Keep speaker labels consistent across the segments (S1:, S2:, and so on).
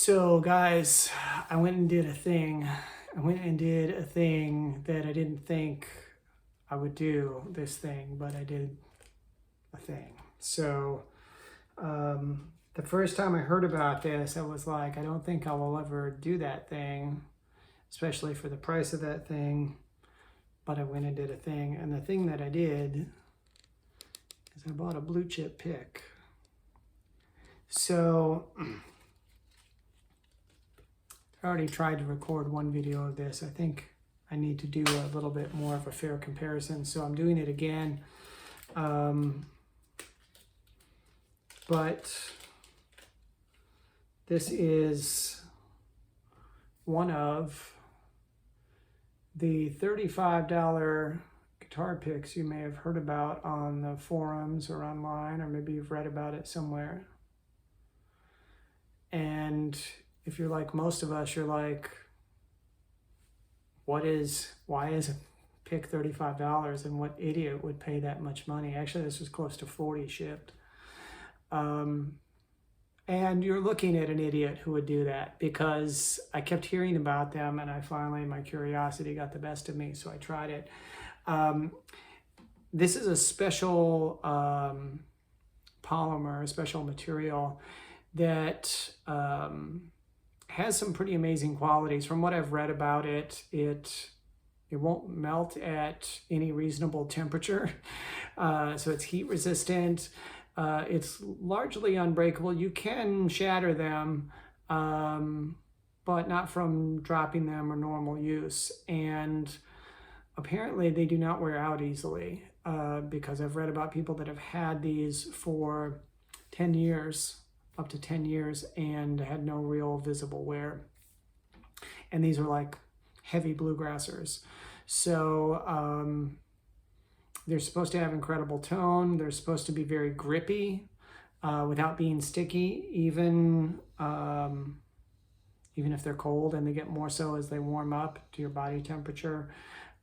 S1: So guys, I went and did a thing. I went and did a thing that I didn't think I would do this thing, but I did a thing. So the first time I heard about this, I was like, I don't think I will ever do that thing, especially for the price of that thing. But I went and did a thing. And the thing that I did is I bought a blue chip pick. So I already tried to record one video of this. I think I need to do a little bit more of a fair comparison, so I'm doing it again. But this is one of the $35 guitar picks you may have heard about on the forums or online, or maybe you've read about it somewhere. And if you're like most of us, you're like, why is a pick $35 and what idiot would pay that much money? Actually, this was close to 40 shipped. And you're looking at an idiot who would do that, because I kept hearing about them and my curiosity got the best of me, so I tried it. This is a special polymer, a special material that has some pretty amazing qualities. From what I've read about it, it won't melt at any reasonable temperature. So it's heat resistant. It's largely unbreakable. You can shatter them, but not from dropping them or normal use. And apparently they do not wear out easily, because I've read about people that have had these for 10 years, up to 10 years, and had no real visible wear. And these are like heavy bluegrassers. So they're supposed to have incredible tone. They're supposed to be very grippy without being sticky, even if they're cold, and they get more so as they warm up to your body temperature.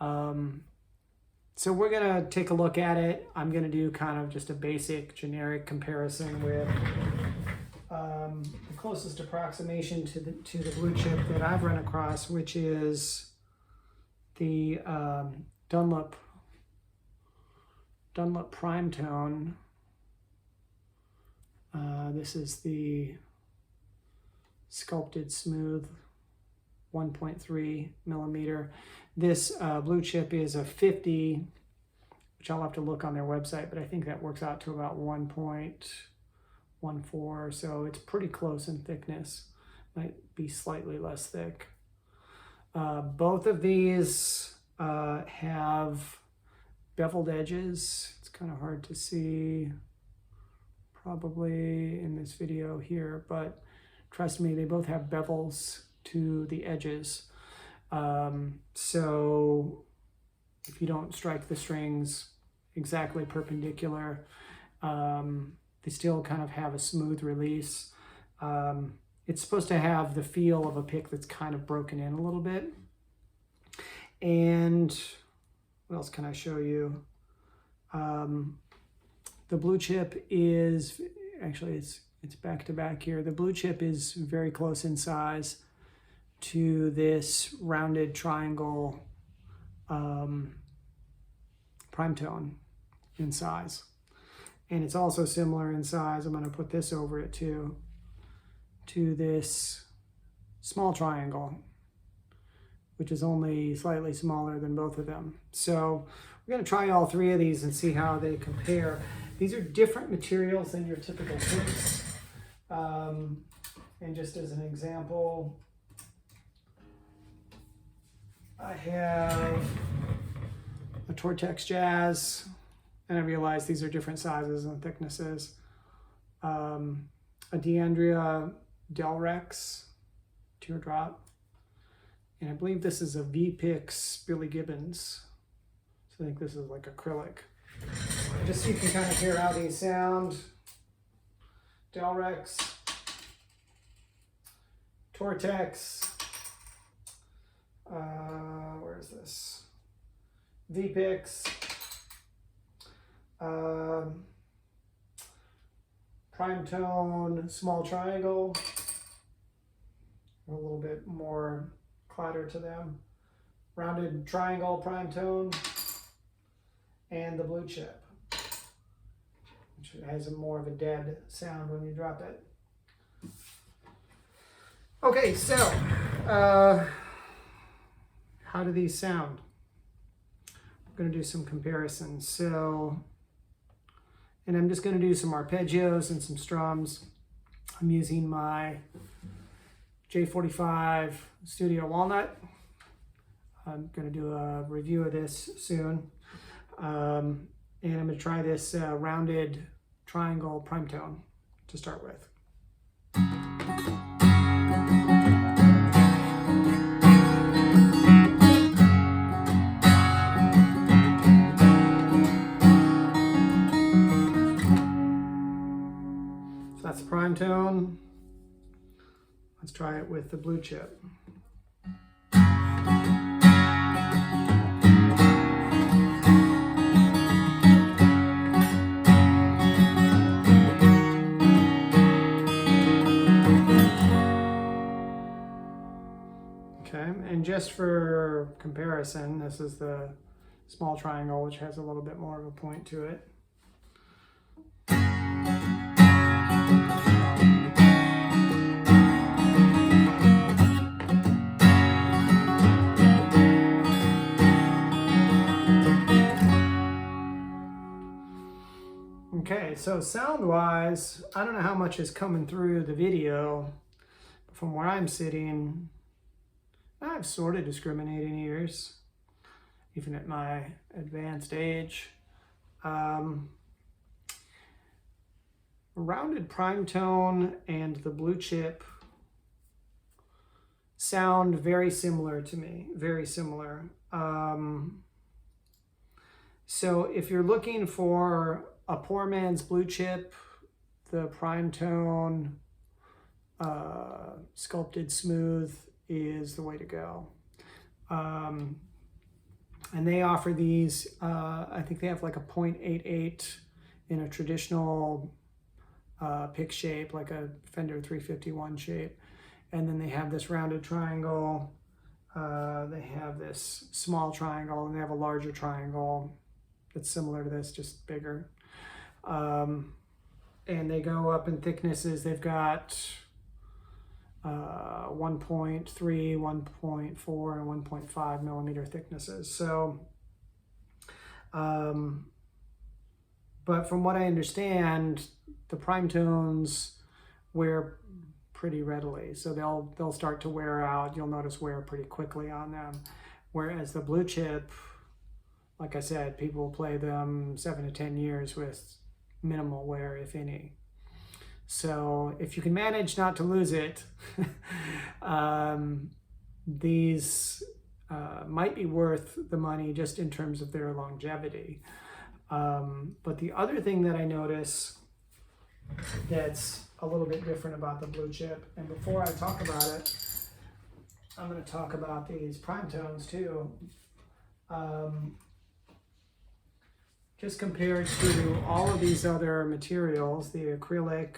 S1: So we're gonna take a look at it. I'm gonna do kind of just a basic generic comparison with the closest approximation to the blue chip that I've run across, which is the Dunlop PrimeTone. This is the Sculpted Smooth 1.3 millimeter. This blue chip is a 50, which I'll have to look on their website, but I think that works out to about 1.14, so it's pretty close in thickness. Might be slightly less thick. Both of these have beveled edges. It's kind of hard to see probably in this video here, but trust me, they both have bevels to the edges. So if you don't strike the strings exactly perpendicular, they still kind of have a smooth release. It's supposed to have the feel of a pick that's kind of broken in a little bit. And what else can I show you? The blue chip is, actually it's back to back here. The blue chip is very close in size to this rounded triangle PrimeTone in size. And it's also similar in size, I'm going to put this over it too, to this small triangle, which is only slightly smaller than both of them. So we're going to try all three of these and see how they compare. These are different materials than your typical picks. And just as an example, I have a Tortex Jazz, and I realize these are different sizes and thicknesses. A D'Andrea Delrex Teardrop, and I believe this is a V-Pix Billy Gibbons. So I think this is like acrylic. Just so you can kind of hear how these sound. Delrex, Tortex, where is this? V-Pix, PrimeTone Small Triangle, a little bit more clatter to them. Rounded triangle PrimeTone and the blue chip, which has more of a dead sound when you drop it. Okay, so how do these sound? I'm going to do some comparisons. So, and I'm just going to do some arpeggios and some strums. I'm using my J45 Studio Walnut. I'm going to do a review of this soon. And I'm going to try this rounded triangle PrimeTone to start with. So that's the PrimeTone. Let's try it with the blue chip. Okay, and just for comparison, this is the small triangle, which has a little bit more of a point to it. Okay, so sound-wise, I don't know how much is coming through the video. From where I'm sitting, I have sort of discriminating ears, even at my advanced age. Rounded PrimeTone and the blue chip sound very similar to me, very similar. So if you're looking for a poor man's blue chip, the PrimeTone Sculpted Smooth is the way to go. And they offer these, I think they have like a 0.88 in a traditional pick shape, like a Fender 351 shape. And then they have this rounded triangle. They have this small triangle, and they have a larger triangle that's similar to this, just bigger. And they go up in thicknesses. They've got 1.3, 1.4, and 1.5 millimeter thicknesses. So, but from what I understand, the PrimeTones wear pretty readily, so they'll start to wear out. You'll notice wear pretty quickly on them. Whereas the blue chip, like I said, people play them 7 to 10 years with minimal wear, if any. So if you can manage not to lose it, these might be worth the money just in terms of their longevity. But the other thing that I notice that's a little bit different about the blue chip, and before I talk about it, I'm going to talk about these PrimeTones too. Just compared to all of these other materials, the acrylic,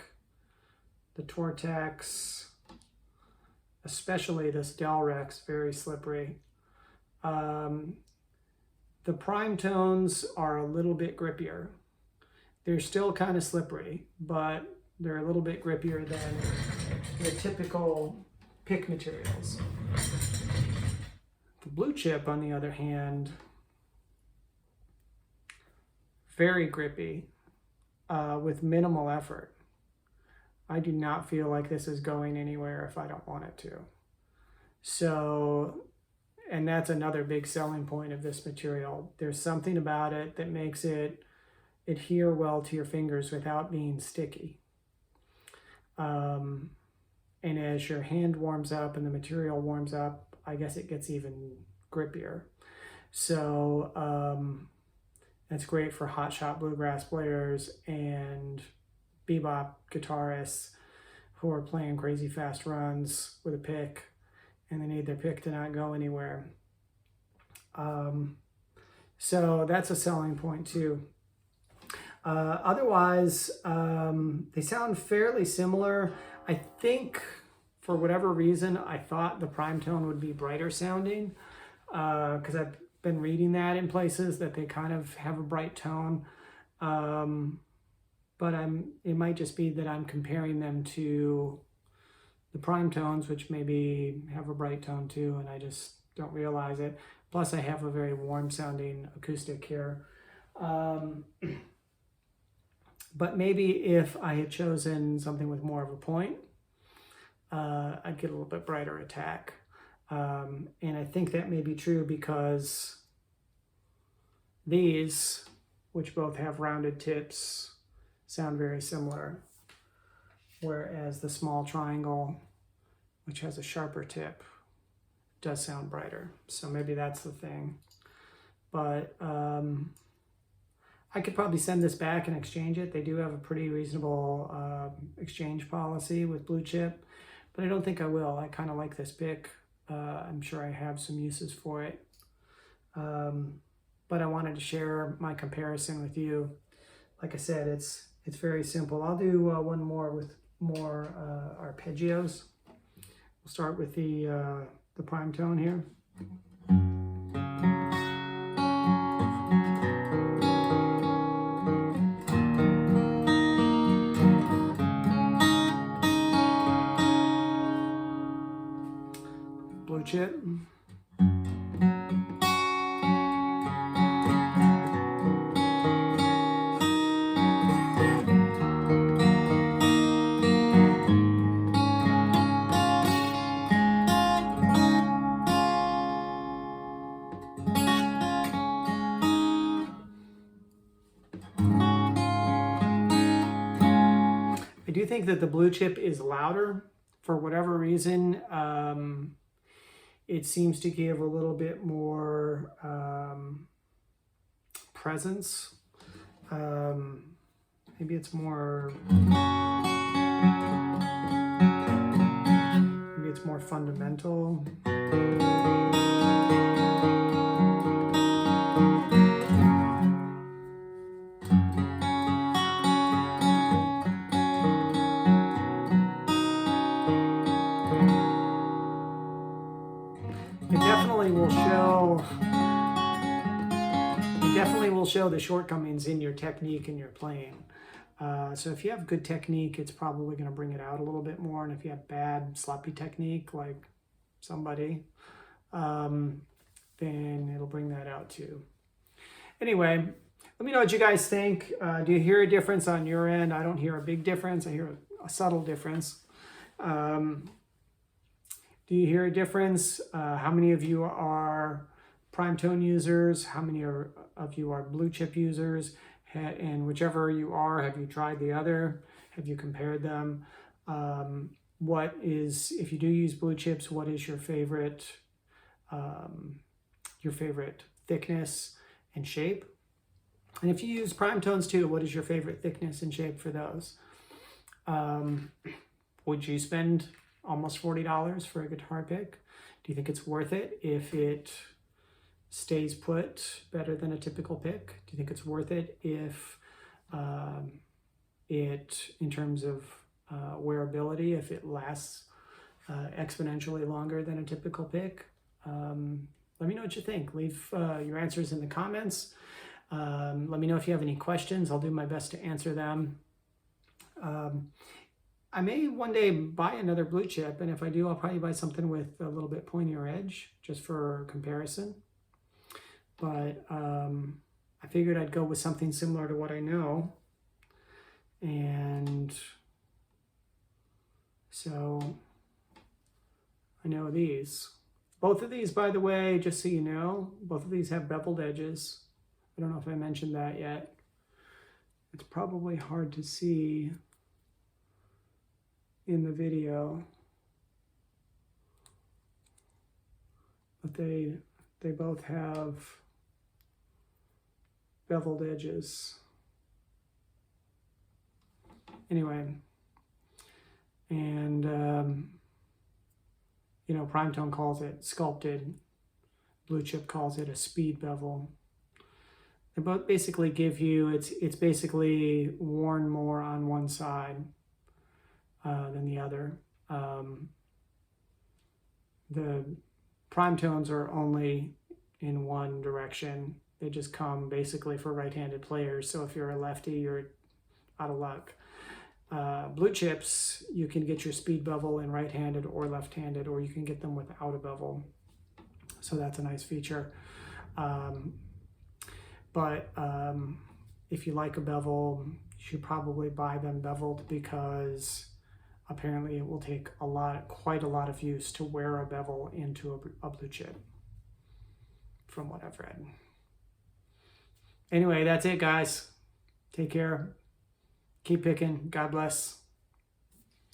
S1: the Tortex, especially this Delrex, very slippery. The PrimeTones are a little bit grippier. They're still kind of slippery, but they're a little bit grippier than the typical pick materials. The blue chip, on the other hand, very grippy, with minimal effort. I do not feel like this is going anywhere if I don't want it to. So, and that's another big selling point of this material. There's something about it that makes it adhere well to your fingers without being sticky. And as your hand warms up and the material warms up, I guess it gets even grippier. So that's great for hotshot bluegrass players and bebop guitarists who are playing crazy fast runs with a pick and they need their pick to not go anywhere. So that's a selling point too. Otherwise, they sound fairly similar. I think for whatever reason, I thought the PrimeTone would be brighter sounding, because I've been reading that in places that they kind of have a bright tone. But it might just be that I'm comparing them to the PrimeTones, which maybe have a bright tone too, and I just don't realize it. Plus, I have a very warm sounding acoustic here. But maybe if I had chosen something with more of a point, I'd get a little bit brighter attack. And I think that may be true because these, which both have rounded tips, sound very similar. Whereas the small triangle, which has a sharper tip, does sound brighter. So maybe that's the thing. But I could probably send this back and exchange it. They do have a pretty reasonable exchange policy with Blue Chip, but I don't think I will. I kind of like this pick. I'm sure I have some uses for it. But I wanted to share my comparison with you. Like I said, it's very simple. I'll do one more with more arpeggios. We'll start with the PrimeTone here. Blue Chip. I do think that the Blue Chip is louder for whatever reason. It seems to give a little bit more presence. Maybe it's more. Maybe it's more fundamental. It definitely will show the shortcomings in your technique and your playing. So if you have good technique, it's probably going to bring it out a little bit more. And if you have bad, sloppy technique, like somebody, then it'll bring that out too. Anyway, let me know what you guys think. Do you hear a difference on your end? I don't hear a big difference. I hear a subtle difference. Do you hear a difference? How many of you are PrimeTone users? How many of you are Blue Chip users? And whichever you are, have you tried the other? Have you compared them? What is, if you do use Blue Chips, what is your favorite thickness and shape? And if you use PrimeTones too, what is your favorite thickness and shape for those? Would you spend almost $40 for a guitar pick? Do you think it's worth it if it stays put better than a typical pick? Do you think it's worth it if in terms of wearability, if it lasts exponentially longer than a typical pick? Let me know what you think. Leave your answers in the comments. Let me know if you have any questions. I'll do my best to answer them. I may one day buy another Blue Chip, and if I do, I'll probably buy something with a little bit pointier edge, just for comparison. But I figured I'd go with something similar to what I know. And so I know these. Both of these, by the way, just so you know, both of these have beveled edges. I don't know if I mentioned that yet. It's probably hard to see in the video, but they both have beveled edges. Anyway, and you know, PrimeTone calls it sculpted. Blue Chip calls it a speed bevel. They both basically give you, it's basically worn more on one side than the other. The PrimeTones are only in one direction. They just come basically for right-handed players. So if you're a lefty, you're out of luck. Blue chips, you can get your speed bevel in right-handed or left-handed, or you can get them without a bevel. So that's a nice feature. If you like a bevel, you should probably buy them beveled, because apparently it will take quite a lot of use to wear a bevel into a blue chip, from what I've read. Anyway, that's it, guys. Take care. Keep picking. God bless.